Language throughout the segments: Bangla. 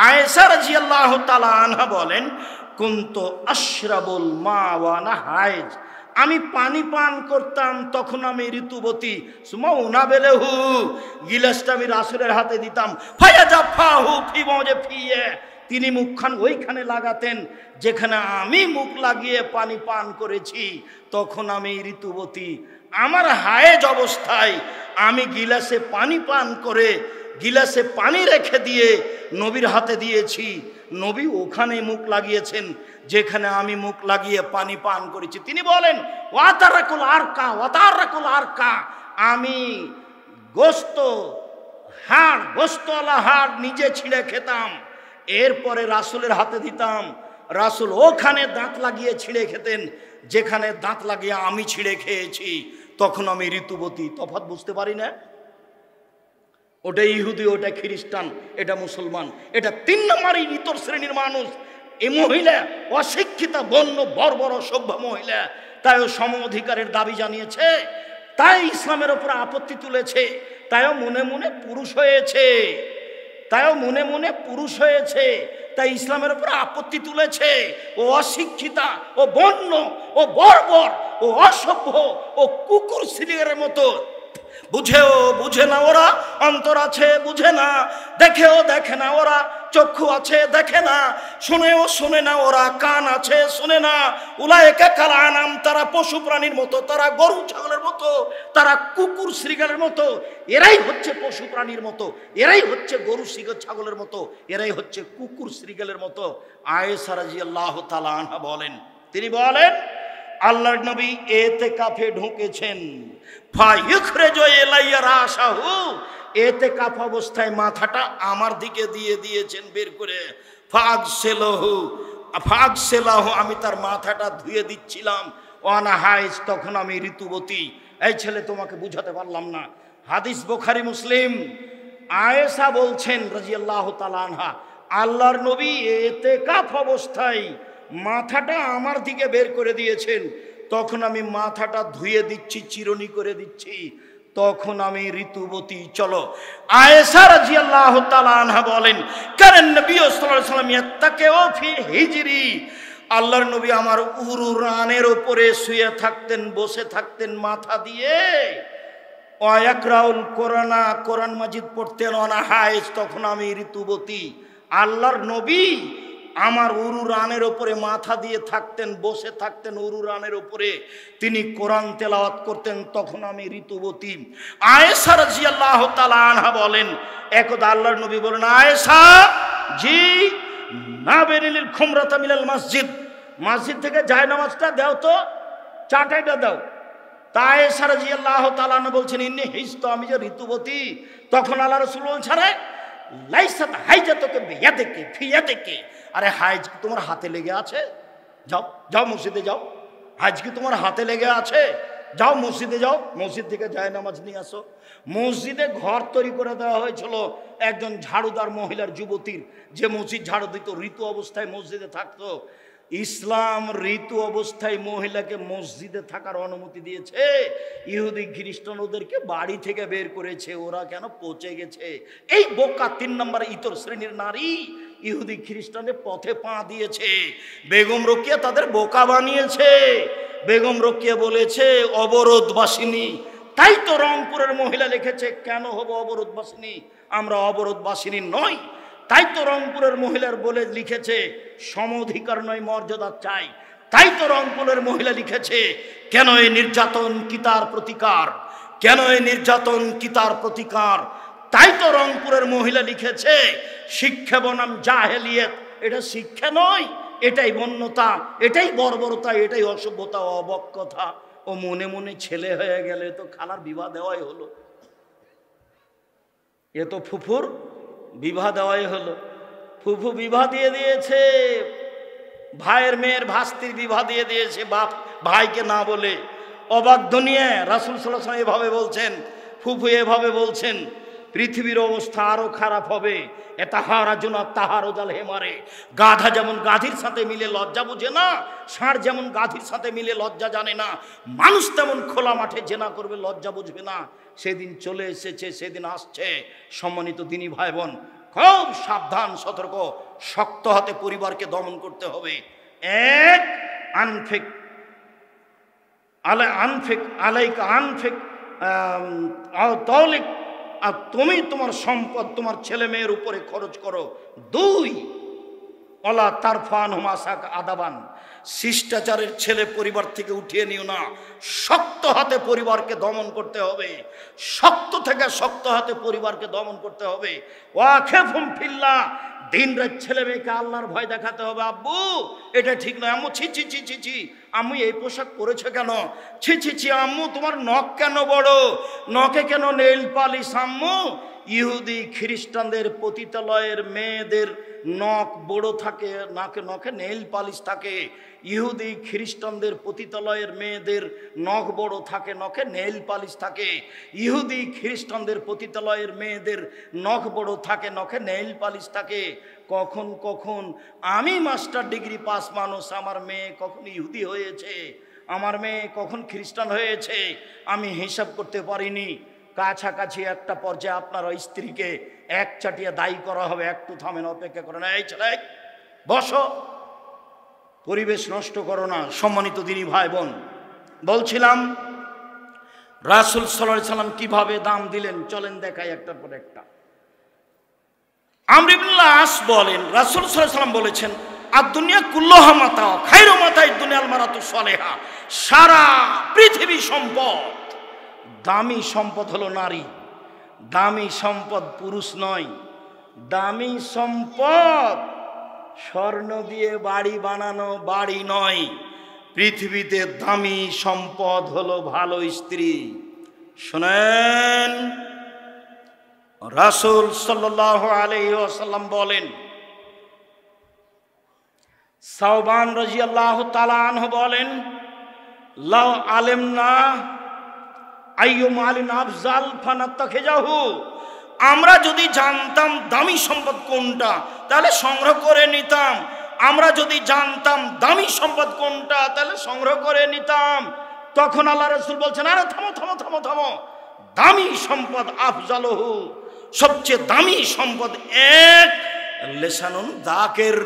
আয়েশা রাদিয়াল্লাহু তাআলা আনহা বলেন, কুনতু আশরাবুল মা ওয়া আনা হায়েজ, আমি পানি পান করতাম তখন আমি ঋতুবতী। সুমা উনাবেলেহু, গিলাসটা আমি রাসূলের হাতে দিতাম। ফায়াজাফাহু ফি মাওজিফিয়ে, তিনি মুখখান ওইখানে লাগাতেন যেখানে আমি মুখ লাগিয়ে পানি পান করেছি, তখন আমি ঋতুবতী। আমার হায়েজ অবস্থায় আমি গিলাসে পানি পান করে গিলাসে পানি রেখে দিয়ে নবীর হাতে দিয়েছি, নবী ওখানে মুখ লাগিয়েছেন যেখানে আমি মুখ লাগিয়ে পানি পান করেছি। তিনি বলেন, ওয়াতারাকুল আরকা, ওয়াতারাকুল আরকা, আমি গোস্তওয়ালা হাড় নিজে ছিঁড়ে খেতাম, এরপরে রাসূলের হাতে দিতাম। রাসূল ওখানে দাঁত লাগিয়ে ছিঁড়ে খেতেন যেখানে দাঁত লাগিয়ে আমি ছিঁড়ে খেয়েছি, তখন আমি ঋতুবতী। তফাৎ বুঝতে পারি না? ওটা ইহুদি, ওটা খ্রিস্টান, এটা মুসলমান। এটা 3 নম্বরই ইতর শ্রেণীর মানুষ। এই মহিলা অশিক্ষিতা, বন্য, বর্বর, অসভ্য মহিলা, তাই ও সম অধিকারের দাবি জানিয়েছে, তাই ইসলামের উপর আপত্তি তুলেছে, তাইও মনে মনে পুরুষ হয়েছে, তাই ইসলামের উপর আপত্তি তুলেছে। ও অশিক্ষিতা, ও বন্য, ও বর্বর, ও অসভ্য, ও কুকুর শ্রীলের মতো। বুঝে না ওরা, অন্তর আছে বুঝে না, দেখে না ওরা, চক্ষু আছে দেখে না, শোনে না ওরা, কান আছে শোনে না। উলায়েকা কাল আনাম, তারা পশু প্রাণীর মতো, তারা গরু ছাগলের মতো, তারা কুকুর শ্রীগালের মতো। এরাই হচ্ছে পশু প্রাণীর মতো, এরাই হচ্ছে গরু ছাগলের মতো, এরাই হচ্ছে কুকুর শ্রীগালের মতো। আয়েশা রাদিয়াল্লাহু তাআলা আনহা বলেন, তিনি বলেন, আল্লাহর নবী ইতিকাফে ঢুকেছেন, ফায়ুখরিজু ইলাইয়া রাসাহু, ইতিকাফ অবস্থায় মাথাটা আমার দিকে দিয়ে দিয়েছেন বের করে। ফাগসেলাহু, আমি তার মাথাটা ধুয়ে দিচ্ছিলাম। ওয়ানা হাইজ, তখন আমি ঋতুবতী। এই ছেলে, তোমাকে বুঝাতে পারলাম না। হাদিস বুখারী মুসলিম। আয়েশা বলছেন রাদিয়াল্লাহু তাআলা আনহা, আল্লাহর নবী ইতিকাফ অবস্থায় মাথাটা আমার দিকে বের করে দিয়েছেন, তখন আমি মাথাটা ধুয়ে দিচ্ছি, চিরুনি করে দিচ্ছি, তখন আমি ঋতুবতী। চলো, আয়েশা রাদিয়াল্লাহু তাআলা আনহা বলেন, কারণ নবী সাল্লাল্লাহু আলাইহি ওয়াসাল্লাম ইয়াত্তাকিউ ফি হিজরি, আল্লাহর নবী আমার উরুরানের উপরে শুয়ে থাকতেন, বসে থাকতেন মাথা দিয়ে। ওয়ায়াকরাউল কোরআনা, কোরআন মাজিদ পড়তেন। ওয়ানা হায়েজ, তখন আমি ঋতুবতী। আল্লাহর নবী আমার উরুরানের উপরে মাথা দিয়ে থাকতেন, বসে থাকতেন উরুরানের উপরে, তিনি কোরআন তেলাওয়াত করতেন, তখন আমি ঋতুবতী। আয়েশা রাদিয়াল্লাহু তাআলা আনহা বলেন, একদা আল্লাহর নবী বলেন, আয়েশা জি নাবেরিল খুমরাতা মিনাল মসজিদ থেকে জায়নামাজটা দাও তো, চাটাইটা দাও। তাই আয়েশা রাদিয়াল্লাহু তাআলা আনহা বলছেন, ইন্নী হিজতু, আমি যে ঋতুবতী। তখন আল্লাহ রাসূল বলছেন, লাইসাত হাইজাতুকা বিয়াদিকি ফিয়াদিকি, আরে হাইজ কি তোমার হাতে লেগে আছে? যাও মসজিদে যাও। হাইজ কি তোমার হাতে লেগে আছে? যাও মসজিদে যাও, মসজিদ থেকে জায়নামাজ নিয়ে আসো। মসজিদে ঘর তৈরি করে দেওয়া হয়েছিল একজন ঝাড়ুদার মহিলার, যুবতীর, যে মসজিদ ঝাড়ু দিত, ঋতু অবস্থায় মসজিদে থাকতো। ইসলাম ঋতু অবস্থায় মহিলাকে মসজিদে থাকার অনুমতি দিয়েছে। ইহুদি খ্রিস্টান ওদেরকে বাড়ি থেকে বের করেছে, ওরা কেন পচে গেছে। এই বোকা 3 নম্বর ইতর শ্রেণীর নারী ইহুদি খ্রিস্টানের পথে পা দিয়েছে। বেগম রোকেয়া তাদের বোকা বানিয়েছে। বেগম রোকেয়া বলেছে অবরোধবাসিনী, তাই তো রংপুরের মহিলা লিখেছে, কেন হব অবরোধবাসিনী, আমরা অবরোধবাসিনী নই। তাই তো রংপুরের মহিলার বলে লিখেছে সম অধিকার নয়, মর্যাদা চাই। তাই তো রংপুরের মহিলা লিখেছে, কেন এই নির্যাতন কি তার প্রতিকার, কেন এই নির্যাতন কি তার প্রতিকার। তাই তো রংপুরের মহিলা লিখেছে, শিক্ষা বনাম জাহেলিয়ত, এটা শিক্ষা নয়, এটাই বন্যতা, এটাই বর্বরতা, এটাই অসভ্যতা, অবক্ষতা। ও মনে মনে ছেলে হয়ে গেলে তো খালার বিবাহ দেওয়াই হলো, এ তো ফুফুর বিবাহ দেওয়াই হলো। ফুফু বিবাহ দিয়ে দিয়েছে, ভাইয়ের মেয়ের ভাস্তির বিবাহ দিয়ে দিয়েছে, বাপ ভাইকে না বলে। অবাক দুনিয়া। রাসূল সাল্লাল্লাহু আলাইহি ওয়াসাল্লাম এভাবে বলছেন, ফুফু এভাবে বলছেন, পৃথিবীর অবস্থা আরো খারাপ হবে। গাধা যেমন গাধীর সাথে মিলে লজ্জা বুঝে না, ষাঁড় যেমন গাধীর সাথে মিলে লজ্জা জানে না, মানুষ তেমন খোলা মাঠে জেনা করবে, লজ্জা বুঝবে না। সেদিন চলে এসেছে, সেদিন আসছে। সম্মানিত দিনী ভাই বোন, খুব সাবধান সতর্ক, শক্ত হাতে পরিবারকে দমন করতে হবে। এক, আনফিক আলাইকা আনফিক তৌলিক, আর তুমি তোমার সম্পদ তোমার ছেলে মেয়ের উপরে খরচ করো। দুই, ওয়ালা তারফান হুমাসাক আদাবান, শিষ্টাচারের ছেলে পরিবার থেকে উঠিয়ে নিও না। শক্ত হাতে পরিবারকে দমন করতে হবে, শক্ত থেকে শক্ত হাতে পরিবারকে দমন করতে হবে। ওয়াখিফহুম ফিল্লাহ, দিন রাত ছেলে মেয়েকে আল্লাহর ভয় দেখাতে হবে। আব্বু এটা ঠিক নয়, আম্মু ছি ছি ছি ছি ছি, আম্মু এই পোশাক পরেছো কেন, ছি ছি ছি, আম্মু তোমার নখ কেন বড়, নখে কেন নেইল পালিশ, আম্মু ইহুদি খ্রিস্টানদের পতিতালয়ের মেয়েদের নখ বড় থাকে, নাকে নখে নেইল পালিশ থাকে। ইহুদি খ্রিস্টানদের পতিতালয়ের মেয়েদের নখ বড় থাকে, নখে নেইল পালিশ থাকে। ইহুদি খ্রিস্টানদের পতিতালয়ের মেয়েদের নখ বড় থাকে, নখে নেইল পালিশ থাকে। কখন কখন আমি মাস্টার ডিগ্রি পাস মানুষ, আমার মেয়ে কখন ইহুদি হয়েছে, আমার মেয়ে কখন খ্রিস্টান হয়েছে আমি হিসাব করতে পারিনি। কাছাকাছি একটা পর্যায়ে আপনার স্ত্রীকে এক চাটিয়া দায়ী করা হবে। একটু থামেন, অপেক্ষা করেন, এই ছেলে বসো, পরিবেশ নষ্ট করো না। সম্মানিত দিনী ভাই বোন, বলছিলাম রাসূল সাল্লাল্লাহু আলাইহি সাল্লাম কিভাবে দাম দিলেন, চলেন দেখাই একটার পর একটা। আমর ইবনে আস বলেন, রাসূল সাল্লাল্লাহু আলাইহি সাল্লাম বলেছেন, আর দুনিয়া কুল্লুহা মাতা খায়রু মাতাই দুনিয়াল মারাতু সালেহা, সারা পৃথিবী সম্পদ, দামি সম্পদ হলো নারী। দামি সম্পদ পুরুষ নয়, দামি সম্পদ স্বর্ণ দিয়ে বাড়ি বানানো বাড়ি নয়। পৃথিবীতে দামি সম্পদ হলো ভালো স্ত্রী। শুনেন, রাসূল সাল্লাল্লাহু আলাইহি ওয়াসাল্লাম বলেন, সাওবান রাদিয়াল্লাহু তাআলা আনহু বলেন, লাউ আলেমনা আইয়ু মালিন আফজাল ফানাত্তাখিজাহু, আমরা যদি জানতাম দামি সম্পদ কোনটা তাহলে সংগ্রহ করে নিতাম। আমরা যদি জানতাম দামি সম্পদ কোনটা তাহলে সংগ্রহ করে নিতাম। তখন আল্লাহ রাসূল বলছেন, আরে থামো থামো থামো থামো, দামি সম্পদ আফজালহু, সবচেয়ে দামি সম্পদ এক লিসানুন যাকির,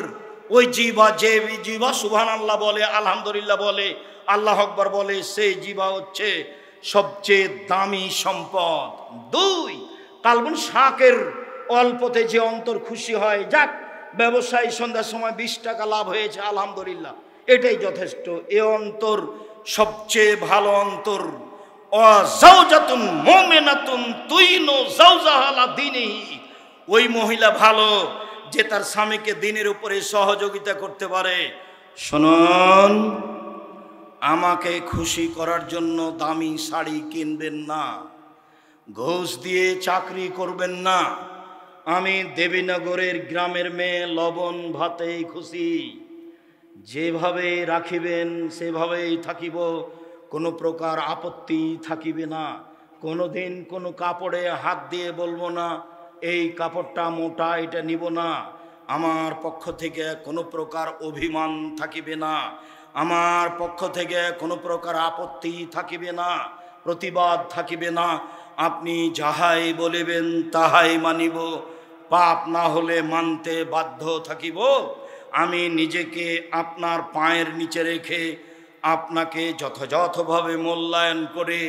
ওই জিহ্বা, যে জিহ্বা সুবহানাল্লাহ বলে, আলহামদুলিল্লাহ বলে, আল্লাহ আকবার বলে, সেই জিহ্বা হচ্ছে সবচেয়ে দামি সম্পদ। দুই, কালবুন শাকের, অল্পতে যে অন্তর খুশি হয়, যাক ব্যবসায়ী সন্ধ্যার সময় 20 টাকা লাভ হয়েছে আলহামদুলিল্লাহ, এটাই যথেষ্ট। এ অন্তর সবচেয়ে ভালো অন্তর। ওয়াজাওজাতুন মুমিনাতুন তুইনু যাওজাহা আলা দীনিহি, ওই মহিলা ভালো যে তার স্বামীকে দ্বীনের উপরে সহযোগিতা করতে পারে। শুনুন, আমাকে খুশি করার জন্য দামি শাড়ি কিনবেন না, ঘুষ দিয়ে চাকরি করবেন না। আমি দেবীনগরের গ্রামের মেয়ে, লবণ ভাতেই খুশি, যেভাবে রাখিবেন সেভাবেই থাকিব, কোনো প্রকার আপত্তি থাকিবে না। কোনো দিন কোনো কাপড়ে হাত দিয়ে বলবো না এই কাপড়টা মোটা, এটা নিব না। আমার পক্ষ থেকে কোনো প্রকার অভিমান থাকিবে না, আমার পক্ষ থেকে কোনো প্রকার আপত্তি থাকিবে না, প্রতিবাদ থাকিবে না। আপনি যাহাই বলিবেন তাহাই মানিব, পাপ না হলে মানতে বাধ্য থাকিব। আমি নিজেকে আপনার পায়ের নিচে রেখে আপনাকে যথাযথভাবে মূল্যায়ন করে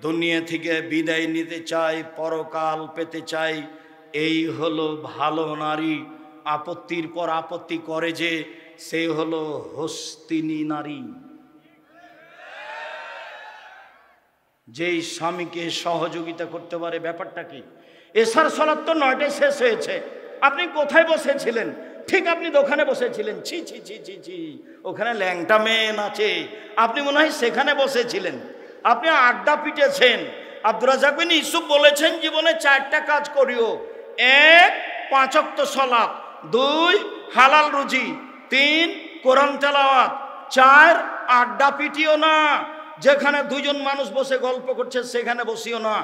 দুনিয়া থেকে বিদায় নিতে চাই, পরকাল পেতে চাই। এই হলো ভালো নারী। আপত্তির পর আপত্তি করে যে, সে হলো হস্তিনী নারী। যেই স্বামীকে সহযোগিতা করতে পারে, ব্যাপারটা কি? এশার সালাত তো 9টায় শেষ হয়েছে, আপনি কোথায় বসেছিলেন? ঠিক আপনি দোকানে বসেছিলেন। ছি ছি ছি ছি ছি, ওখানে ল্যাংটা মেয়ে নাচে, আপনি মনে হয় সেখানে বসেছিলেন। আপনি আড্ডা পিটেছেন। আব্দুর রাজ্জাক বিন ইউসুফ বলেছেন, জীবনে 4টা কাজ করিও। 1, 5 ওয়াক্ত সালাত, 2, হালাল রুজি, 3, কোরআন তেলাওয়াত, 4, আড্ডা পিটিও না। যেখানে দুজন মানুষ বসে গল্প করছে সেখানে বসিও না।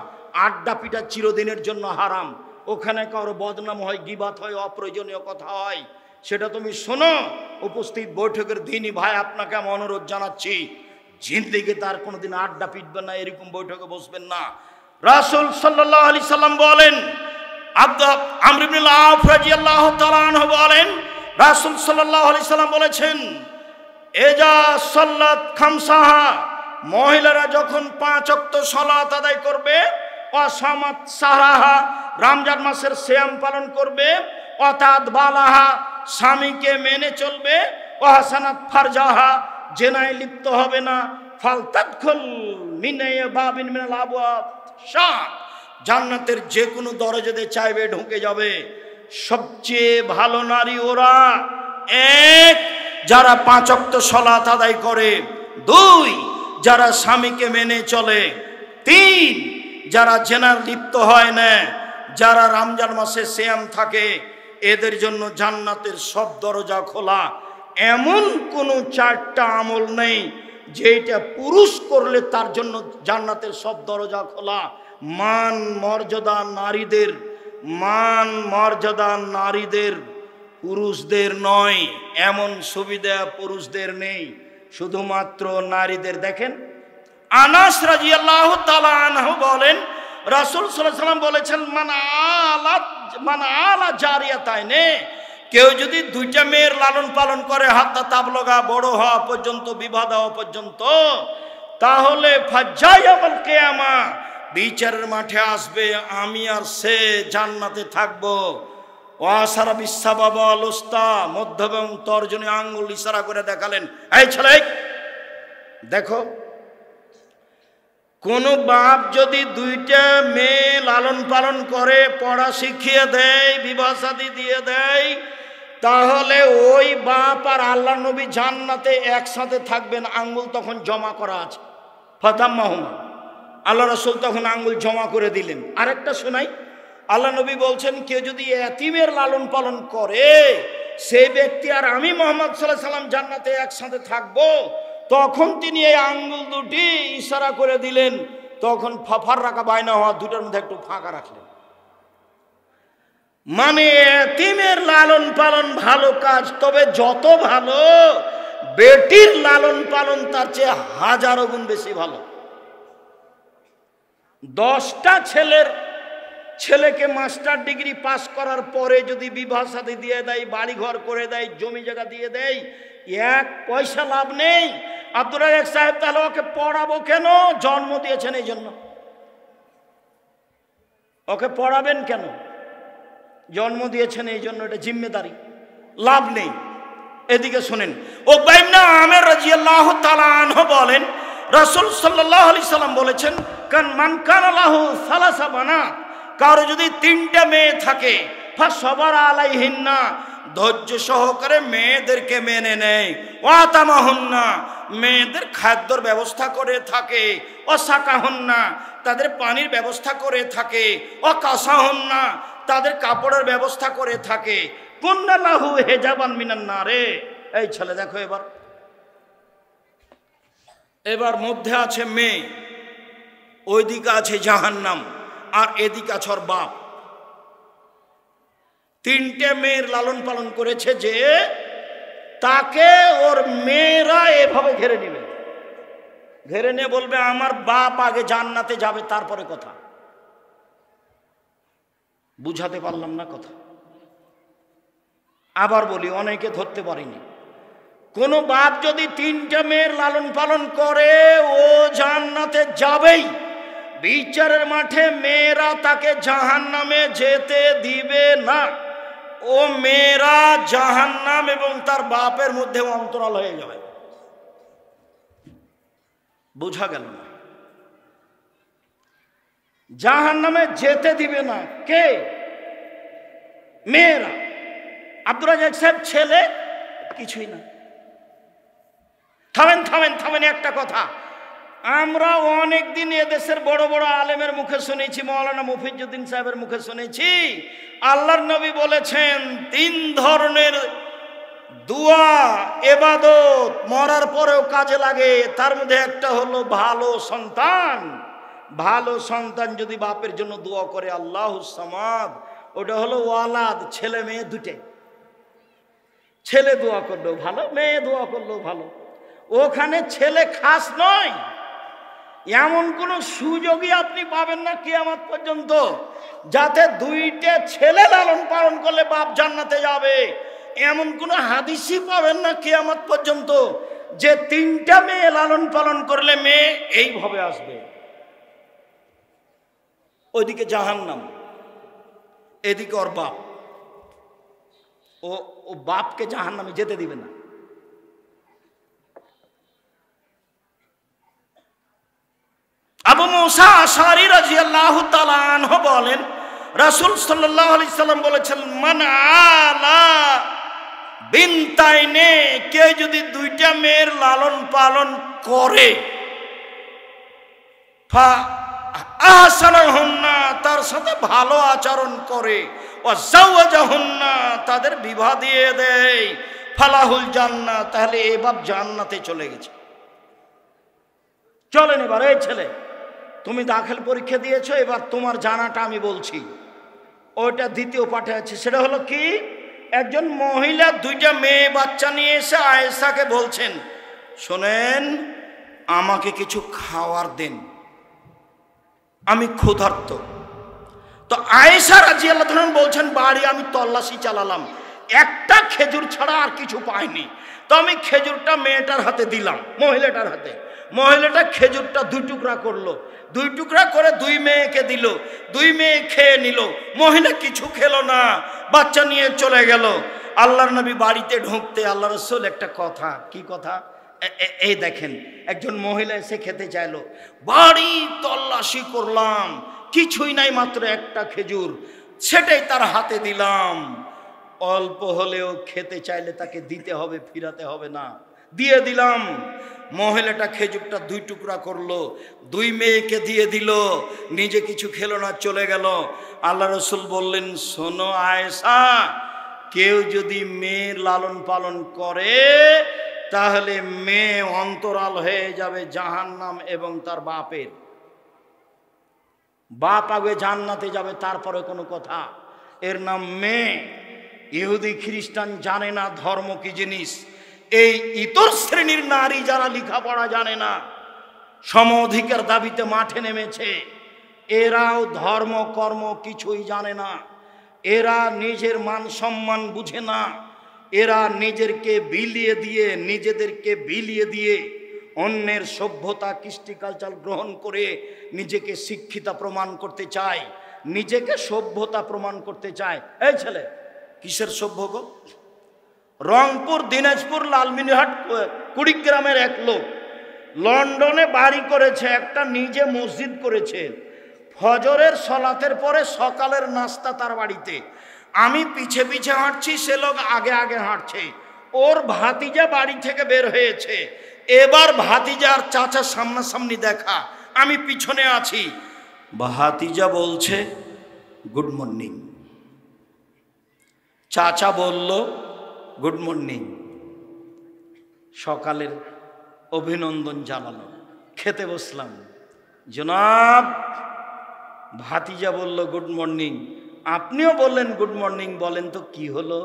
আড্ডা পিটা চিরদিনের জন্য হারাম। ওখানে কারো বদনাম হয়, গীবাত হয়, অপ্রয়োজনীয় কথা হয়, সেটা তুমি শোনো। উপস্থিত বৈঠকের দিনই ভাই আপনাকে আমি অনুরোধ জানাচ্ছি, জিন্দেগি তার কোনোদিন আড্ডা পিটবেন না, এরকম বৈঠকে বসবেন না। রাসূল সাল্লাল্লাহু আলাইহি সাল্লাম বলেন, আমর ইবনে আউফ রাদিয়াল্লাহু তাআলা আনহু বলেন, রাসূল সাল্লাল্লাহু আলাইহি সাল্লাম বলেছেন, এজা সাল্লাত খামসাহা, মহিলারা যখন 5 ওয়াক্ত সালাত আদায় করবে, অসামাত সারাহা, রমজান মাসের সিয়াম পালন করবে, অতাদ বালাহা, স্বামীকে মেনে চলবে, ওয়াহসানাত ফারজাহা, জেনায় লিপ্ত হবে না, ফালতাদখুল মিনাই বাবিন মিনাল আবওয়াব শাহ, জান্নাতের যে কোনো দরজা দিয়ে চাইবে ঢুকে যাবে। সবচেয়ে ভালো নারী ওরা, 1 যারা 5 ওয়াক্ত সালাত আদায় করে, 2 যারা স্বামীকে মেনে চলে, 3 যারা জেনার লিপ্ত হয় না, যারা রমজান মাসে সিয়াম থাকে, এদের জন্য জান্নাতের সব দরজা খোলা। এমন কোনো 4টা আমল নেই যেটা পুরুষ করলে তার জন্য জান্নাতের সব দরজা খোলা। মান মর্যাদা নারীদের, মান মর্যাদা নারীদের, পুরুষদের নয়। এমন সুবিধা পুরুষদের নেই, শুধুমাত্র নারীদের। দেখেন, আনাস রাদিয়াল্লাহু তাআলা আনহু বলেন, রাসূল সাল্লাল্লাহু আলাইহি ওয়াসাল্লাম বলেছেন, মান আলা জারিয়াতাইনে, কেউ যদি 2টা মেয়ের লালন পালন করে, হাত্তা তাবলগা, বড় হওয়া পর্যন্ত, বিবাহ দেওয়া পর্যন্ত, তাহলে ফাজ্জায়াল কিয়ামা, বিচারের মাঠে আসবে, আমি আর সে জান্নাতে থাকবো। ওয়াসারা বিসাবাবা লুস্তা, মধ্য এবং তর্জনী আঙ্গুল ইশারা করে দেখালেন, এই ছেলে দেখো, কোন বাপ যদি 2টা মেয়ে লালন পালন করে, পড়া শিখিয়ে দেয়, বিবাহ শাদী দিয়ে দেয়, তাহলে ওই বাপ আর আল্লাহ নবী জান্নাতে একসাথে থাকবেন। আঙ্গুল তখন জমা করা আছে, ফাতাম্মাহুমা, আল্লাহ রাসূল তখন আঙ্গুল জমা করে দিলেন। আরেকটা শোনাই, আল্লাহ নবী বলছেন, কেউ যদি এতিমের লালন পালন করে, সেই ব্যক্তি আর আমি মুহাম্মদ সাল্লাল্লাহু আলাইহি সাল্লাম জান্নাতে একসাথে থাকবো। তখন তিনি এই আঙ্গুল দুটি ইশারা করে দিলেন, তখন ফাফার রাখা বাইনা হওয়া, 2টার মধ্যে একটু ফাঁকা রাখলেন। মানে এতিমের লালন পালন ভালো কাজ, তবে যত ভালো বেটির লালন পালন তার চেয়ে 1000 গুণ বেশি ভালো। 10টা ছেলেকে মাস্টার ডিগ্রি পাস করার পরে যদি বিবাহ শাদী দিয়ে দেয়, বাড়ি ঘর করে দেয়, জমি জায়গা দিয়ে দেয়, 1 পয়সা লাভ নেই। আব্দুর রাজ্জাক সাহেব তাহলে ওকে পড়াবো কেন? জন্ম দিয়েছেন এই জন্য। ওকে পড়াবেন কেন? জন্ম দিয়েছেন এই জন্য, এটা জিম্মেদারি, লাভ নেই। এদিকে শুনেন, উকবা ইবনে আমির রাদিয়াল্লাহু তাআলা আনহু বলেন, রাসূল সাল্লাল্লাহু আলাইহি সাল্লাম বলেছেন, মান কানা লাহু সালাসা বানাত, কারো যদি 3টা মেয়ে থাকে, ফাসবার আলাইহিন্না, ধৈর্য সহকারে মেয়েদেরকে মেনে নেয়, ওয়াতামাহুন্না, মেয়েদের খাদ্যর ব্যবস্থা করে থাকে, ওয়াসাকাহুন্না, তাদের পানির ব্যবস্থা করে থাকে, ওয়াকাসাহুন্না, তাদের কাপড়ের ব্যবস্থা করে থাকে, কুন্না লাহু হিজাবান মিনান নারে। এই ছেলে দেখো, এবার মধ্যে আছে মেয়ে, ওইদিকে আছে জাহান্নাম, আর এদিকে আছে ওর বাপ। 3টে মেয়ের লালন পালন করেছে যে তাকে ওর মেয়েরা এভাবে ঘেরে নেবে, ঘেরে নিয়ে বলবে, আমার বাপ আগে জান্নাতে যাবে, তারপরে কথা। বুঝাতে পারলাম না কথা? আবার বলি, অনেকে ধরতে পারিনি। কোন বাপ যদি 3টে মেয়ের লালন পালন করে, ও জান্নাতে যাবেই। বিচারের মাঠে মেয়েরা তাকে জাহান্নামে যেতে দিবে না। ও মেয়েরা জাহান্নাম এবং তার বাপের মধ্যে অন্তরাল হয়ে যাবে। বুঝা গেল না? জাহান্নামে যেতে দিবে না কে? মেয়েরা। আব্দুর রাজ্জাক সাহেব ছেলে কিছুই না। থামেন একটা কথা, আমরা অনেক দিন এদেশের বড় বড় আলেমের মুখে শুনেছি, মাওলানা মুফিজ্জুদ্দিন সাহেবের মুখে শুনেছি, আল্লাহর নবী বলেছেন 3 ধরনের দোয়া ইবাদত মরার পরেও কাজে লাগে। তার মধ্যে একটা হলো ভালো সন্তান। ভালো সন্তান যদি বাপের জন্য দোয়া করে, আল্লাহুস সামাদ, ওটা হলো ওয়ালাদ, ছেলে মেয়ে 2টাই। ছেলে দোয়া করলেও ভালো, মেয়ে দোয়া করলেও ভালো। ওখানে ছেলে খাস নয়, এমন কোনো সুযোগই আপনি পাবেন না কিয়ামত পর্যন্ত যাতে দুইটা ছেলে লালন পালন করলে বাপ জান্নাতে যাবে। এমন কোনো হাদিসই পাবেন না কিয়ামত পর্যন্ত যে তিনটা মেয়ে লালন পালন করলে মেয়ে এইভাবে আসবে। ওইদিকে জাহান্নাম, এদিকে ওর বাপ, ও বাপকে জাহান্নামে যেতে দিবে না। আবু মুসা আশআরী রাদিয়াল্লাহু তাআলা আনহু বলেন, রাসূল সাল্লাল্লাহু আলাইহি সাল্লাম বলেছেন, মান আলা বিনতাইনে, কে যদি দুইটা মেয়ের লালন পালন করে, ফা আহসানাহুন্না, তার সাথে ভালো আচরণ করে, ওয়া যাওয়াজাহুন্না, তাদের বিবাহ দিয়ে দেয়, ফালাহুল জান্নাহ, তাহলে এই বাপ জান্নাতে চলে গেছে। চলেন এবার, এই ছেলে তুমি দাখিল পরীক্ষা দিয়েছো, এবার তোমার জানাটা আমি বলছি। ওইটা দ্বিতীয় পাঠে আছে। সেটা হলো কি, একজন মহিলা দুইটা মেয়ে বাচ্চা নিয়ে এসে আয়েশাকে বলছেন, শোনেন আমাকে কিছু খাওয়ার দেন, আমি ক্ষুধার্ত। তো আয়েশা রাদিয়াল্লাহু আনহা বলছেন, বাড়ি আমি তল্লাশি চালালাম, একটা খেজুর ছাড়া আর কিছু পাইনি। তো আমি খেজুরটা মেয়েটার হাতে দিলাম, মহিলাটার হাতে। মহিলাটা খেজুরটা 2 টুকরা করলো, 2 টুকরা করে 2 মেয়েকে দিল, 2 মেয়ে খেয়ে নিল। মহিলা কিছু খেলো না, বাচ্চা নিয়ে চলে গেল। আল্লাহর নবী বাড়িতে ঢুকতে আল্লাহ রাসূল একটা কথা, কি কথা, এই দেখেন, একজন মহিলা এসে খেতে চাইলো, বাড়ি তল্লাশি করলাম, কিছুই নাই, মাত্র একটা খেজুর, সেটাই তার হাতে দিলাম। অল্প হলেও খেতে চাইলে তাকে দিতে হবে, ফিরাতে হবে না, দিয়ে দিলাম। মহিলাটা খেজুরটা 2 টুকরা করলো, 2 মেয়েকে দিয়ে দিল, নিজে কিছু খেলো না, চলে গেল। আল্লাহ রাসূল বললেন, শোনো আয়েশা, কেউ যদি মেয়ের লালন পালন করে তাহলে মেয়ে অন্তরাল হয়ে যাবে জাহান্নাম এবং তার বাপের। বাপ আগে জান্নাতে যাবে, তারপরে কোনো কথা। এর নাম মেয়ে। ইহুদি খ্রিস্টান জানে না ধর্ম কি জিনিস। এই ইতর শ্রেণীর নারী যারা লেখাপড়া জানে না, সম অধিকার দাবিতে মাঠে নেমেছে, এরাও ধর্ম কর্ম কিছুই জানে না। এরা নিজের মান সম্মান বুঝে না। এরা নিজেদেরকে বিলিয়ে দিয়ে অন্যের সভ্যতা কৃষ্টি কালচার গ্রহণ করে নিজেকে শিক্ষিতা প্রমাণ করতে চায়, নিজেকে সভ্যতা প্রমাণ করতে চায়। এই ছেলে কিসের সভ্য গো? রংপুর, দিনাজপুর, লালমিনহাট, কুড়িগ্রামের এক লোক লন্ডনে বাড়ি করেছে, একটা নিজে মসজিদ করেছে। ফজরের সলাতের পরে সকালের নাস্তা তার বাড়িতে। আমি পিছে পিছে হাঁটছি, সে লোক আগে আগে হাঁটছে। ওর ভাতিজা বাড়ি থেকে বের হয়েছে, এবার ভাতিজার চাচা সামনাসামনি দেখা, আমি পিছনে আছি। ভাতিজা বলছে গুড মর্নিং, চাচা বলল গুড মর্নিং, সকালের অভিনন্দন জানালো। খেতে বসলাম, জনাব। ভাতিজা বলল গুড মর্নিং, আপনিও বললেন গুড মর্নিং, বলেন তো কি হলো?